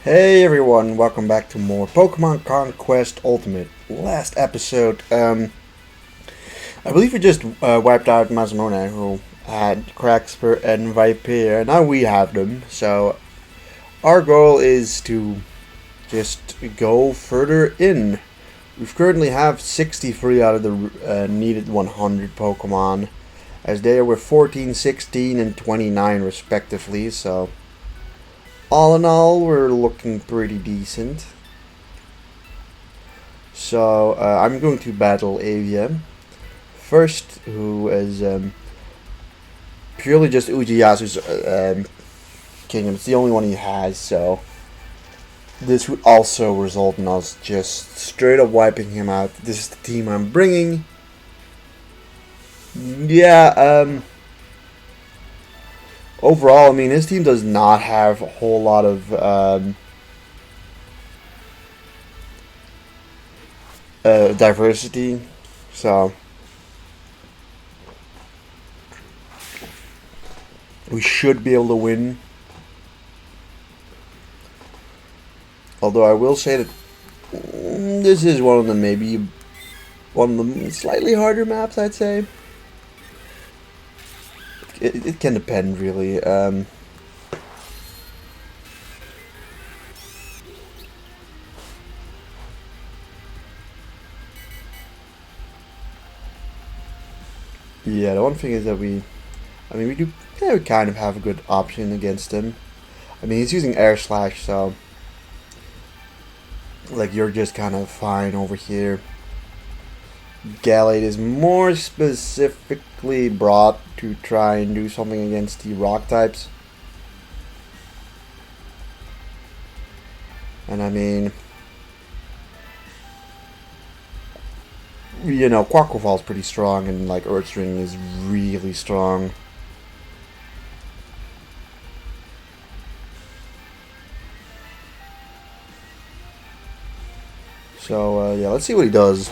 Hey everyone, welcome back to more Pokemon Conquest Ultimate. Last episode, I believe we just wiped out Motonari, who had Craxper and Viper. Now we have them, so our goal is to just go further in. We currently have 63 out of the needed 100 Pokemon, as they were 14, 16, and 29 respectively, so all in all, we're looking pretty decent. So, I'm going to battle Avia first, who is purely just Ujiyasu's kingdom. It's the only one he has, so this would also result in us just straight up wiping him out. This is the team I'm bringing. Yeah, overall, I mean, his team does not have a whole lot of diversity, so we should be able to win. Although I will say that this is one of the maybe one of the slightly harder maps, I'd say. It can depend, really. Yeah, the one thing is that we do, yeah, we kind of have a good option against him. I mean, he's using Air Slash, so like you're just kind of fine over here. Gallade is more specifically brought to try and do something against the rock types. And I mean, you know, Quaquaval's pretty strong, and like Earthstring is really strong. So yeah, let's see what he does.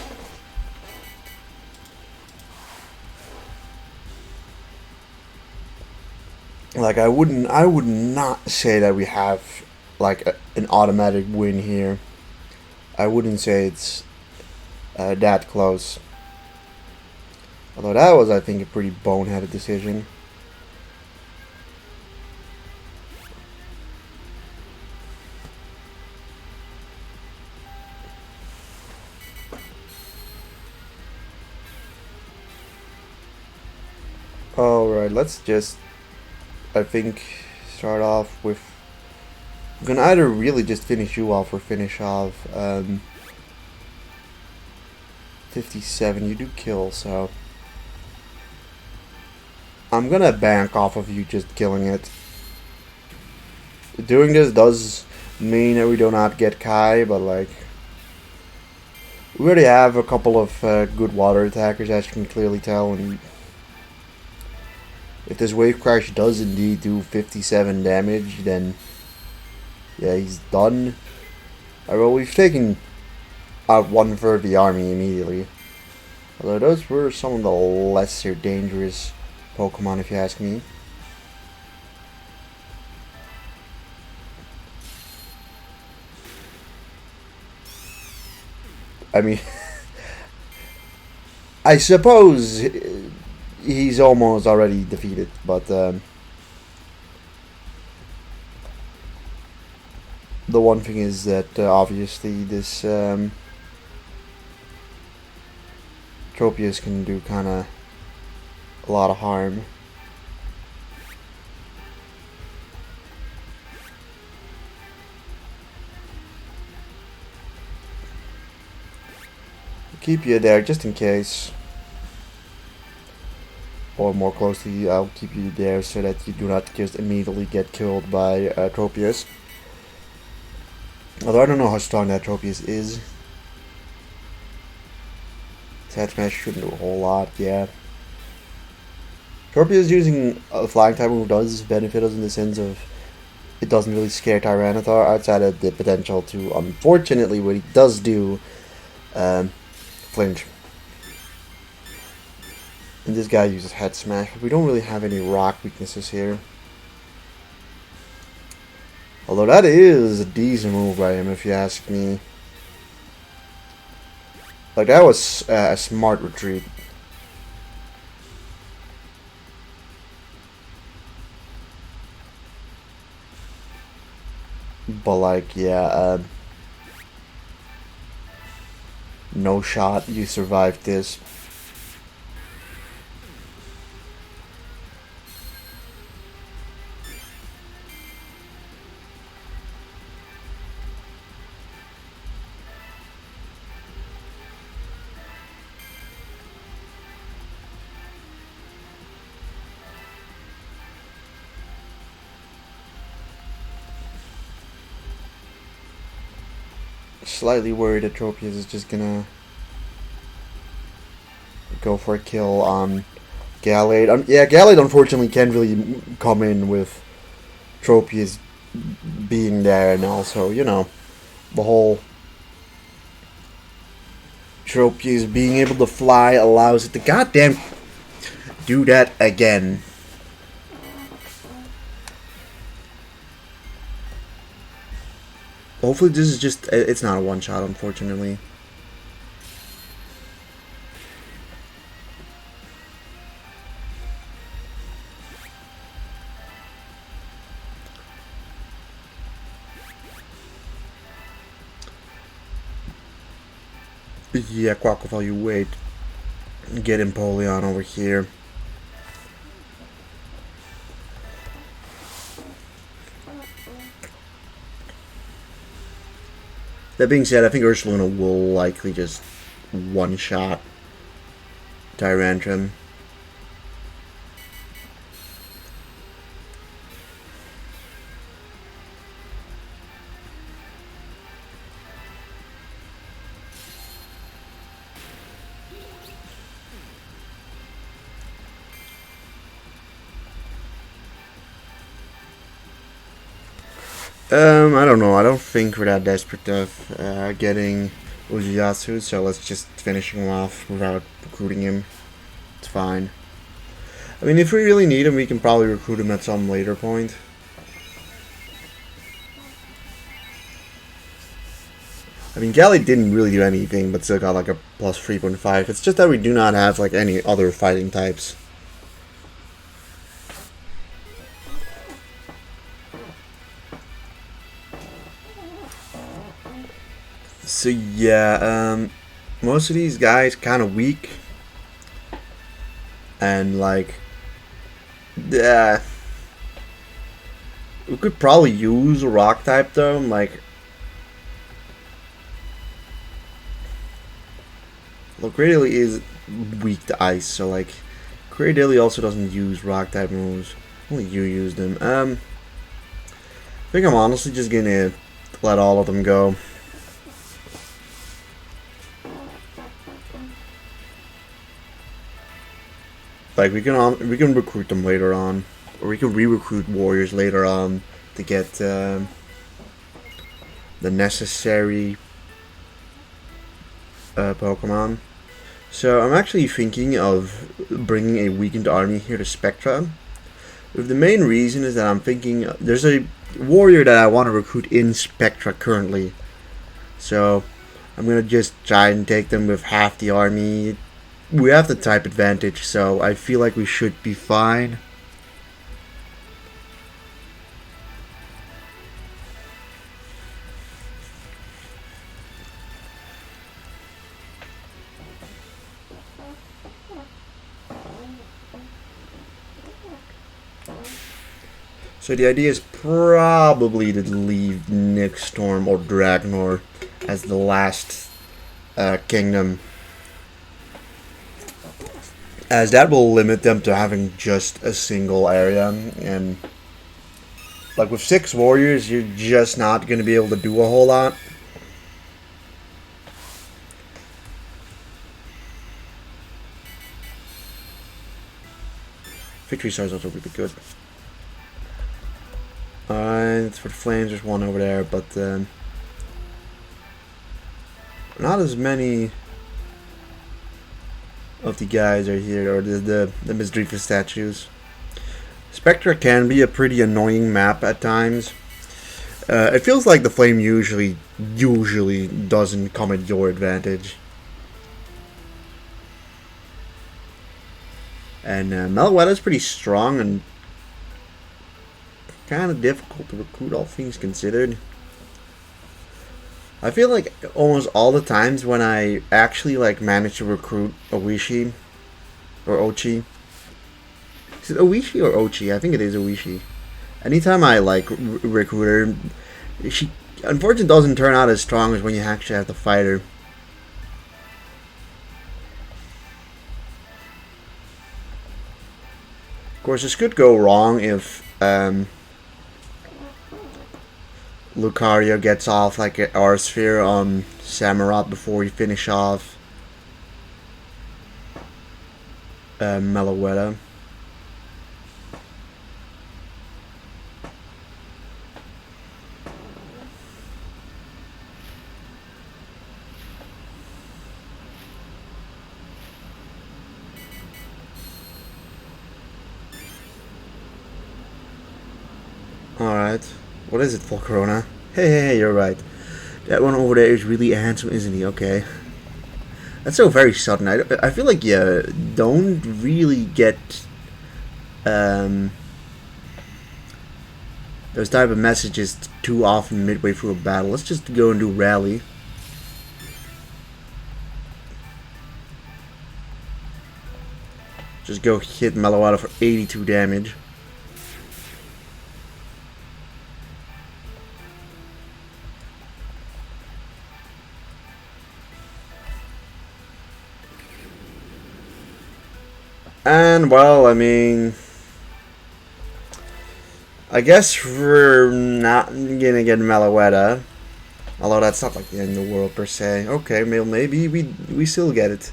Like I would not say that we have like an automatic win here. I wouldn't say it's that close. Although that was, I think, a pretty boneheaded decision. Alright, let's just, I think, start off with, we're gonna either really just finish you off or finish off 57. You do kill, so I'm gonna bank off of you just killing it. Doing this does mean that we do not get Kai, but like, we already have a couple of good water attackers, as you can clearly tell, and if this Wave Crash does indeed do 57 damage, then yeah, he's done. Well, we've taken out 1/3 of the army immediately. Although those were some of the lesser dangerous Pokemon, if you ask me. I mean, I suppose he's almost already defeated, but the one thing is that obviously this Tropius can do kind of a lot of harm. Keep you there just in case. Or more closely, I'll keep you there so that you do not just immediately get killed by Tropius. Although I don't know how strong that Tropius is. Stat Smash shouldn't do a whole lot, yeah. Tropius using a flying type move does benefit us in the sense of it doesn't really scare Tyranitar outside of the potential to, unfortunately, what he does do, flinch. And this guy uses Head Smash, but we don't really have any rock weaknesses here. Although that is a decent move by him, if you ask me. Like, that was a smart retreat. But, like, yeah, no shot, you survived this. Slightly worried that Tropius is just gonna go for a kill on Gallade. Yeah, Gallade unfortunately can't really come in with Tropius being there, and also, you know, the whole Tropius being able to fly allows it to goddamn do that again. Hopefully this is just, it's not a one-shot, unfortunately. Yeah, Quackleval, you wait. Get Empoleon over here. That being said, I think Ursaluna will likely just one-shot Tyrantrum. I don't know. I don't think we're that desperate of getting Ujiyasu, so let's just finish him off without recruiting him. It's fine. I mean, if we really need him, we can probably recruit him at some later point. I mean, Gallade didn't really do anything, but still got like a plus 3.5. It's just that we do not have like any other fighting types. So yeah, most of these guys kind of weak, and like, yeah, we could probably use a rock type though. Like, well, Greydilly is weak to ice, so like, Greydilly also doesn't use rock type moves. Only you use them. I think I'm honestly just gonna let all of them go. Like, we can recruit them later on, or we can re-recruit warriors later on to get the necessary Pokemon. So I'm actually thinking of bringing a weakened army here to Spectra. The main reason is that I'm thinking there's a warrior that I want to recruit in Spectra currently. So I'm gonna just try and take them with half the army. We have the type advantage, so I feel like we should be fine. So the idea is probably to leave Nick Storm or Dragnor as the last kingdom, as that will limit them to having just a single area, and like with 6 warriors you're just not going to be able to do a whole lot. Victory Star is also really good. Alright, for the Flames there's one over there, but not as many of the guys are here, or the Misdreafa statues. Spectra can be a pretty annoying map at times. It feels like the flame usually doesn't come at your advantage. And Meloetta is pretty strong and kind of difficult to recruit, all things considered. I feel like almost all the times when I actually like manage to recruit Oishi or Ochi. Is it Oishi or Ochi? I think it is Oishi. Anytime I like recruit her, she unfortunately doesn't turn out as strong as when you actually have to fight her. Of course, this could go wrong if Lucario gets off like an R-Sphere on Samurott before you finish off Meloetta. Alright. What is it, Full Corona? Hey, you're right. That one over there is really handsome, isn't he? Okay. That's so very sudden. I feel like you don't really get those type of messages too often midway through a battle. Let's just go and do Rally. Just go hit Meloetta for 82 damage. And, well, I mean, I guess we're not gonna get Meloetta. Although that's not like the end of the world per se. Okay, maybe we still get it.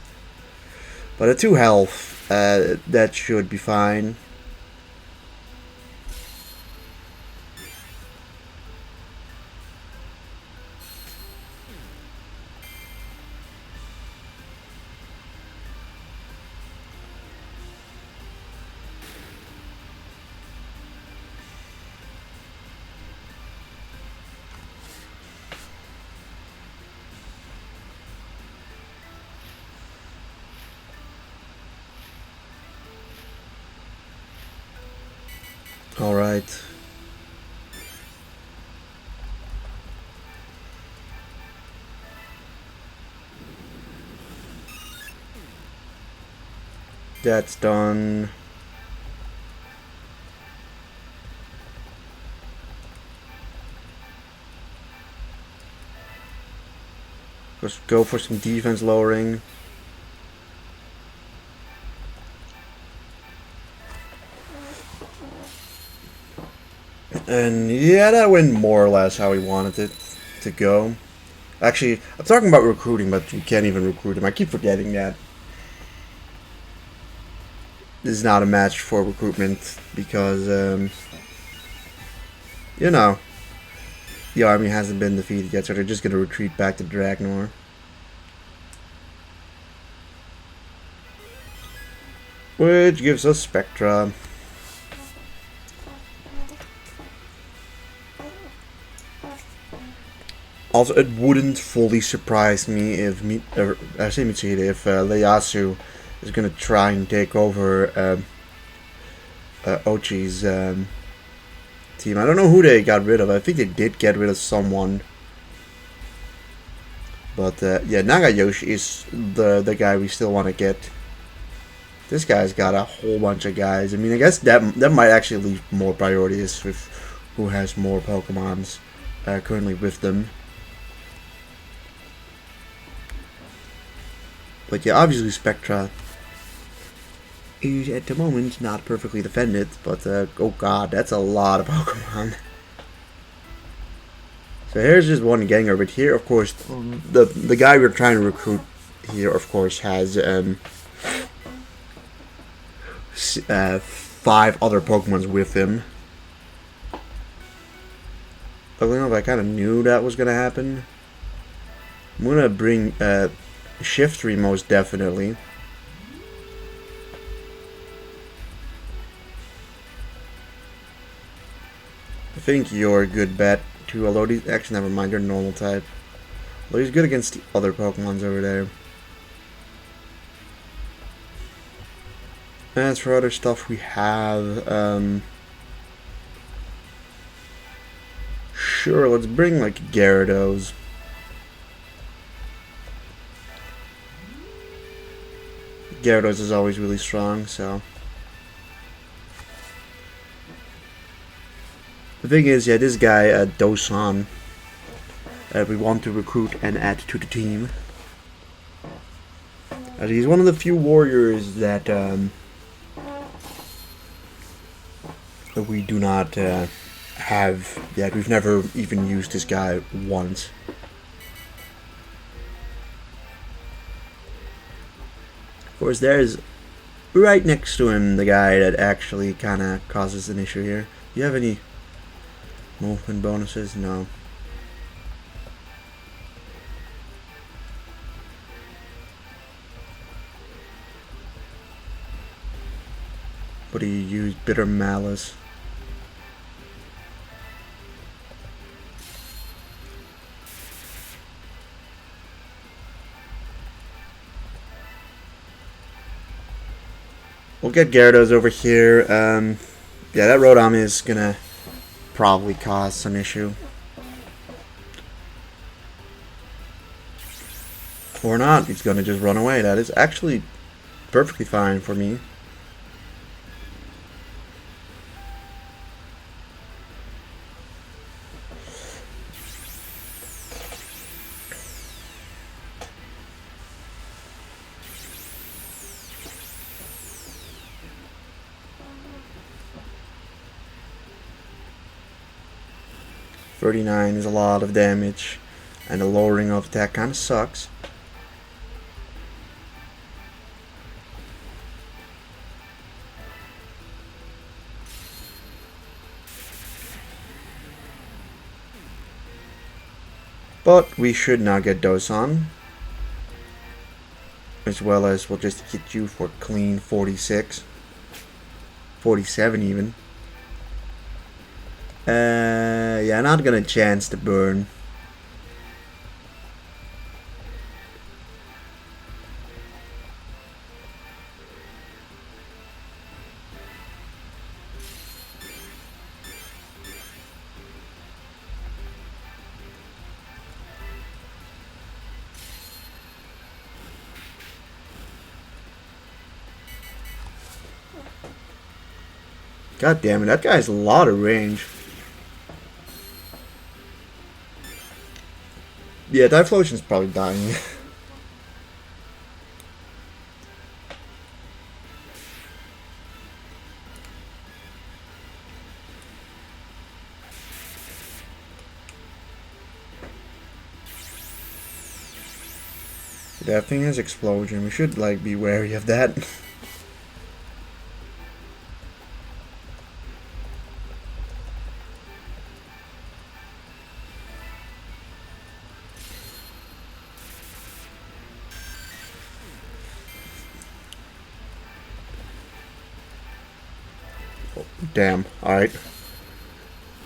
But at 2 health, that should be fine. Alright. That's done. Just go for some defense lowering. And yeah, that went more or less how we wanted it to go. Actually, I'm talking about recruiting, but we can't even recruit him. I keep forgetting that. This is not a match for recruitment because, you know, the army hasn't been defeated yet, so they're just going to retreat back to Dragnor. Which gives us Spectra. Also, it wouldn't fully surprise me if Ieyasu is gonna try and take over Ochi's team. I don't know who they got rid of. I think they did get rid of someone. But yeah, Nagayoshi is the guy we still want to get. This guy's got a whole bunch of guys. I mean, I guess that might actually leave more priorities with who has more Pokemons currently with them. But yeah, obviously Spectra is at the moment not perfectly defended, but oh god, that's a lot of Pokemon. So here's just one Gengar, but here, of course, the guy we're trying to recruit here, of course, has 5 other Pokemons with him. I don't know if I kind of knew that was gonna happen. I'm gonna bring Shiftry most definitely. I think you're a good bet too. Although these, actually, never mind, they're normal type. Although he's good against the other Pokemons over there. As for other stuff, we have sure, let's bring like Gyarados. Gyarados is always really strong, so. The thing is, yeah, this guy, Dosan, we want to recruit and add to the team. He's one of the few warriors that we do not have yet. We've never even used this guy once. Of course, there's right next to him the guy that actually kind of causes an issue here. Do you have any movement bonuses? No. But he used Bitter Malice. We'll get Gyarados over here. Yeah, that Rotom is gonna probably cause some issue. Or not, he's gonna just run away. That is actually perfectly fine for me. $39 is a lot of damage, and the lowering of attack kind of sucks. But we should now get Dosan, as well as we'll just hit you for clean 46, 47 even. Yeah, not gonna chance the burn. God damn it, that guy has a lot of range. Yeah, Typhlosion's probably dying. That thing has explosion. We should like be wary of that. Damn, alright.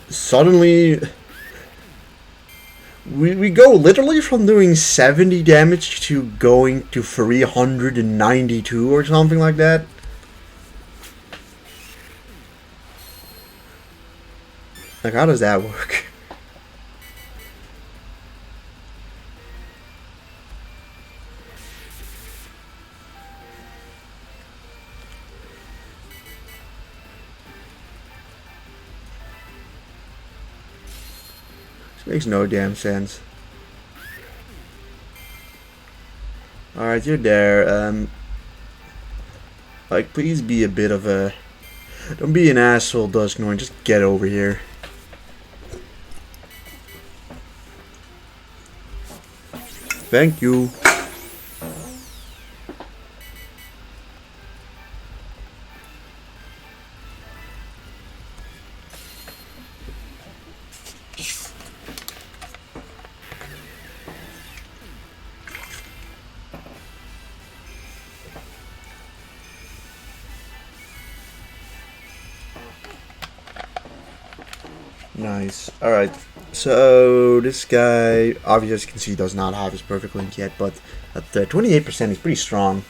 Suddenly, we go literally from doing 70 damage to going to 392 or something like that. Like, how does that work? Makes no damn sense. Alright, you're there. Like, please be a bit of a... Don't be an asshole, Dusknoir. Just get over here. Thank you. Nice. Alright. So this guy, obviously as you can see, does not have his perfect link yet, but at 28% he's pretty strong.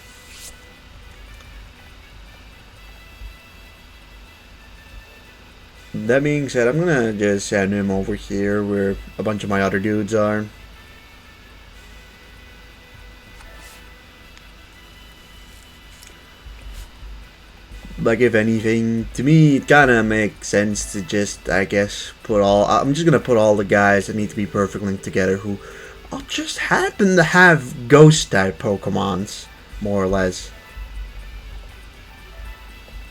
That being said, I'm gonna just send him over here where a bunch of my other dudes are. Like, if anything, to me it kinda makes sense to just, I guess, I'm just gonna put all the guys that need to be perfect linked together who all just happen to have ghost type Pokemons, more or less.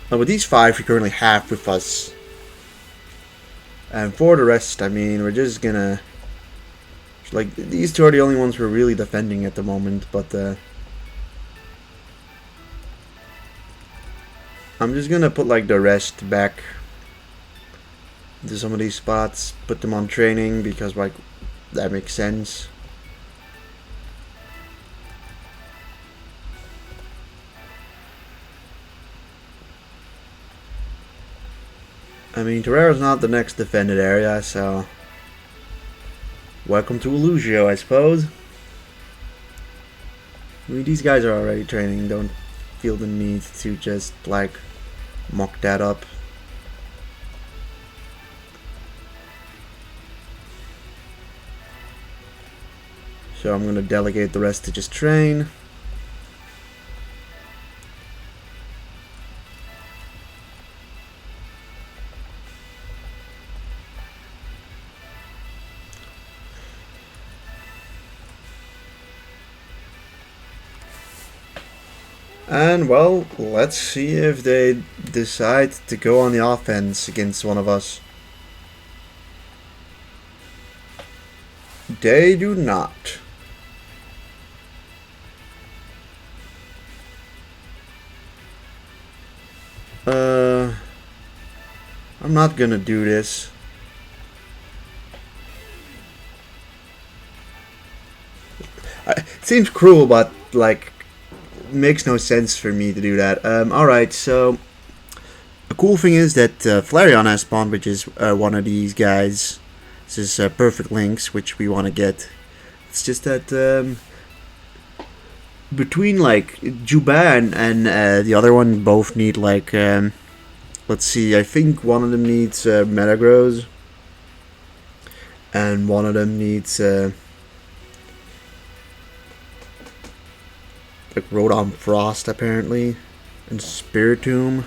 Now with these 5 we currently have with us, and for the rest, I mean, we're just gonna, like, these 2 are the only ones we're really defending at the moment, but I'm just gonna put like the rest back into some of these spots, put them on training because like that makes sense. I mean, Terrara's not the next defended area, so welcome to Illusio, I suppose. I mean, these guys are already training, don't feel the need to just like muck that up. So I'm gonna delegate the rest to just train. And, well, let's see if they decide to go on the offense against one of us. They do not. I'm not gonna do this. It seems cruel, but, like, makes no sense for me to do that. Alright, so the cool thing is that Flareon has spawned, which is one of these guys. This is Perfect Links, which we want to get. It's just that between like Juba and the other one both need like let's see, I think one of them needs Metagross and one of them needs like Rodon Frost apparently, and Spiritomb.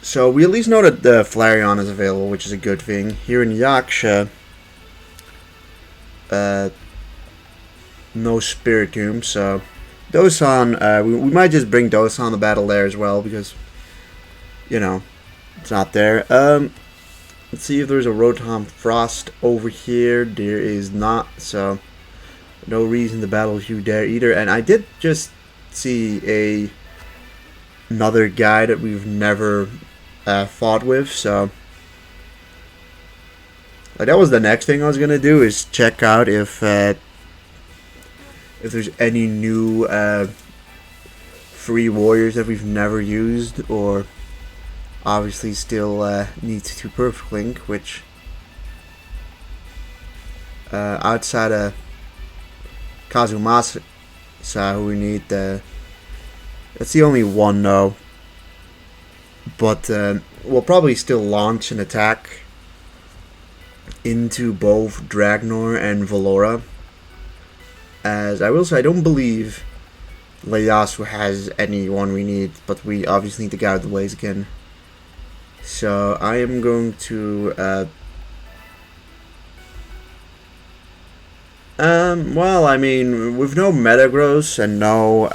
So we at least know that the Flareon is available, which is a good thing. Here in Yaksha, no Spiritomb, so Dosan, we might just bring Dosan to battle there as well, because, you know, it's not there. Let's see if there's a Rotom Frost over here. There is not, so no reason to battle you there either. And I did just see another guy that we've never fought with, so like that was the next thing I was gonna do, is check out if there's any new free warriors that we've never used, or obviously still need to perfect link, which outside of Kazumasa, who we need, that's the only one though. But we'll probably still launch an attack into both Dragnor and Valora. As I will say, I don't believe Ieyasu has anyone we need, but we obviously need to guard the Blaziken. So I am going to well, I mean, with no Metagross and no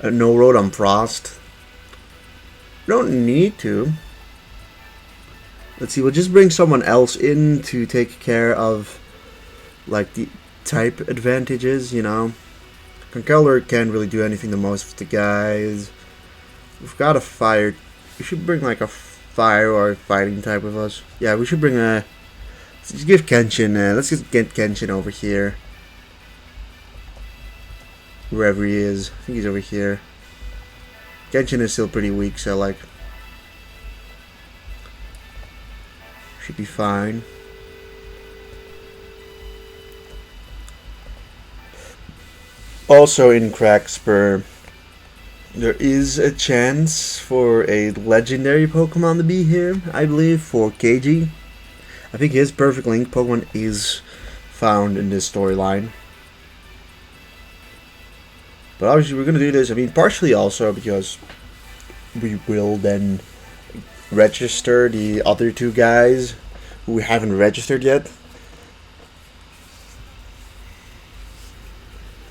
no Rotom Frost, don't need to. Let's see, we'll just bring someone else in to take care of like the type advantages, you know. Conkeldurr can't really do anything the most with the guys. We've got a fire. We should bring like a fire or a fighting type with us. Yeah, we should bring a. Let's give Kenshin. Let's just get Kenshin over here. Wherever he is. I think he's over here. Genshin is still pretty weak, so like should be fine. Also in Crackspur, there is a chance for a legendary Pokemon to be here, I believe, for KG. I think his Perfect Link Pokemon is found in this storyline. But obviously we're going to do this, I mean, partially also because we will then register the other two guys who we haven't registered yet.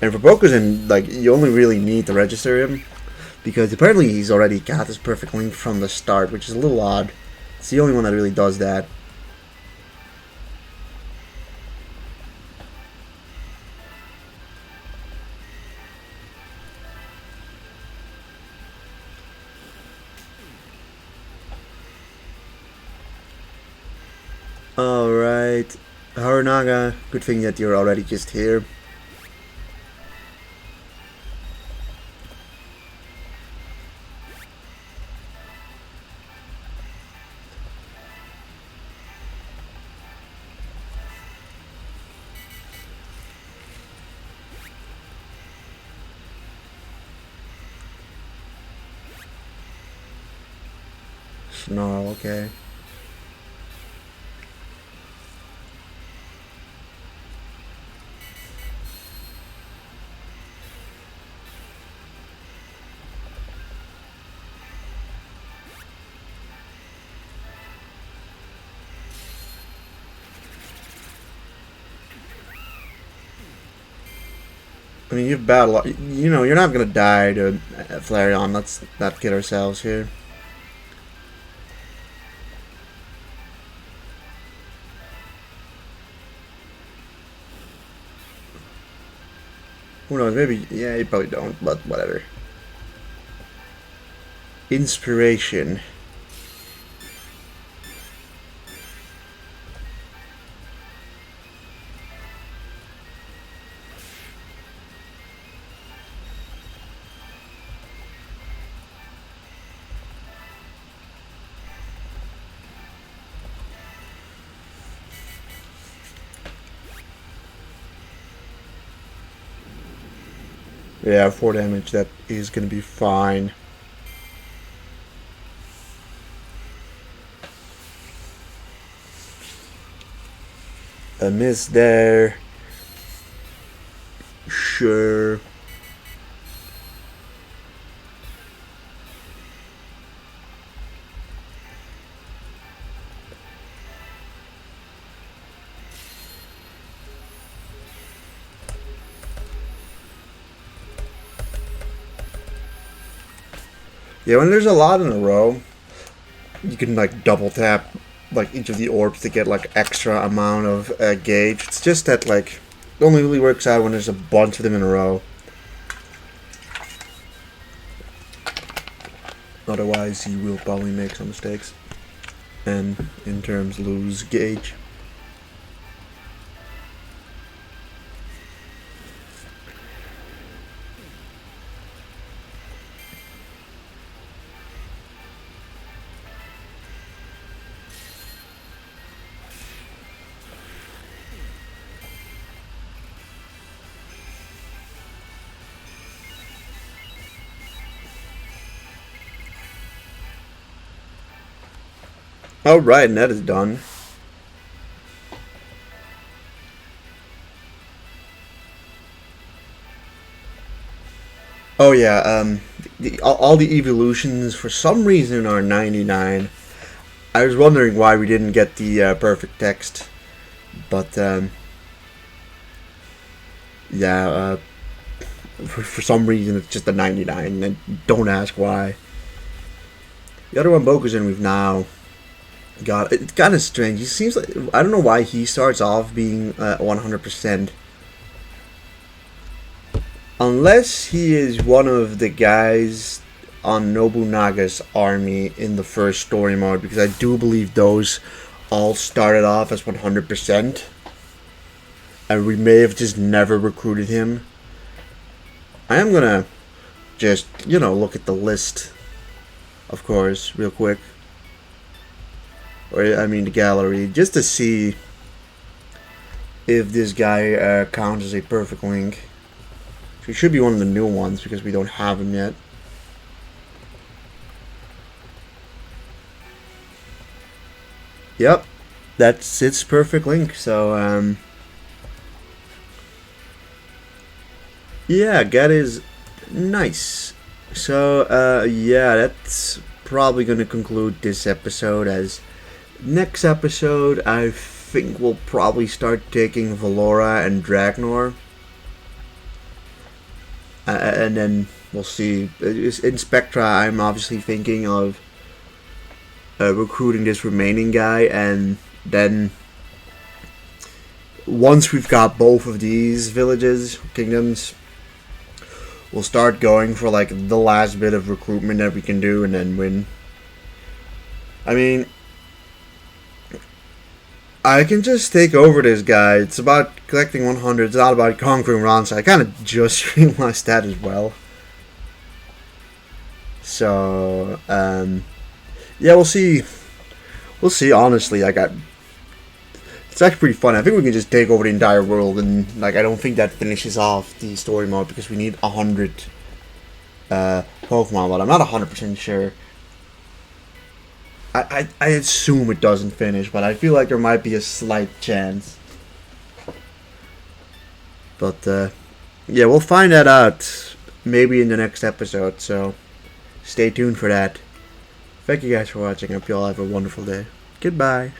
And for Bokuzen, like, you only really need to register him because apparently he's already got his Perfect Link from the start, which is a little odd. It's the only one that really does that. Alright, Harunaga, good thing that you're already just here. Snarl, okay. I mean, you've battled, you know, you're not gonna die to Flareon. Let's not kid ourselves here. Who knows, maybe, yeah, you probably don't, but whatever. Inspiration. Yeah, 4 damage, that is gonna be fine. A miss there. Sure. Yeah, when there's a lot in a row, you can like double tap like each of the orbs to get like extra amount of gauge. It's just that like it only really works out when there's a bunch of them in a row. Otherwise, you will probably make some mistakes and in terms lose gauge. Alright, and that is done. Oh yeah, all the evolutions for some reason are 99. I was wondering why we didn't get the perfect text, but yeah, for some reason it's just a 99, and don't ask why. The other one, Bokuzen, we've now got. It's kind of strange. He seems like, I don't know why he starts off being 100%. Unless he is one of the guys on Nobunaga's army in the first story mode, because I do believe those all started off as 100%. And we may have just never recruited him. I am gonna just, you know, look at the list of course, real quick. Or, I mean, the gallery, just to see if this guy counts as a perfect link. He should be one of the new ones because we don't have him yet. Yep, that's its perfect link. So, yeah, that is nice. So, yeah, that's probably going to conclude this episode. As next episode, I think we'll probably start taking Valora and Dragnor. And then we'll see. In Spectra, I'm obviously thinking of recruiting this remaining guy, and then once we've got both of these villages, kingdoms, we'll start going for like the last bit of recruitment that we can do and then win. I mean, I can just take over this guy. It's about collecting 100. It's not about conquering Ronsa. I kind of just realized that as well. So, yeah, we'll see. We'll see. Honestly, it's actually pretty fun. I think we can just take over the entire world, and like I don't think that finishes off the story mode because we need 100 Pokemon, but I'm not 100% sure. I assume it doesn't finish, but I feel like there might be a slight chance. But yeah, we'll find that out maybe in the next episode. So stay tuned for that. Thank you guys for watching. I hope you all have a wonderful day. Goodbye.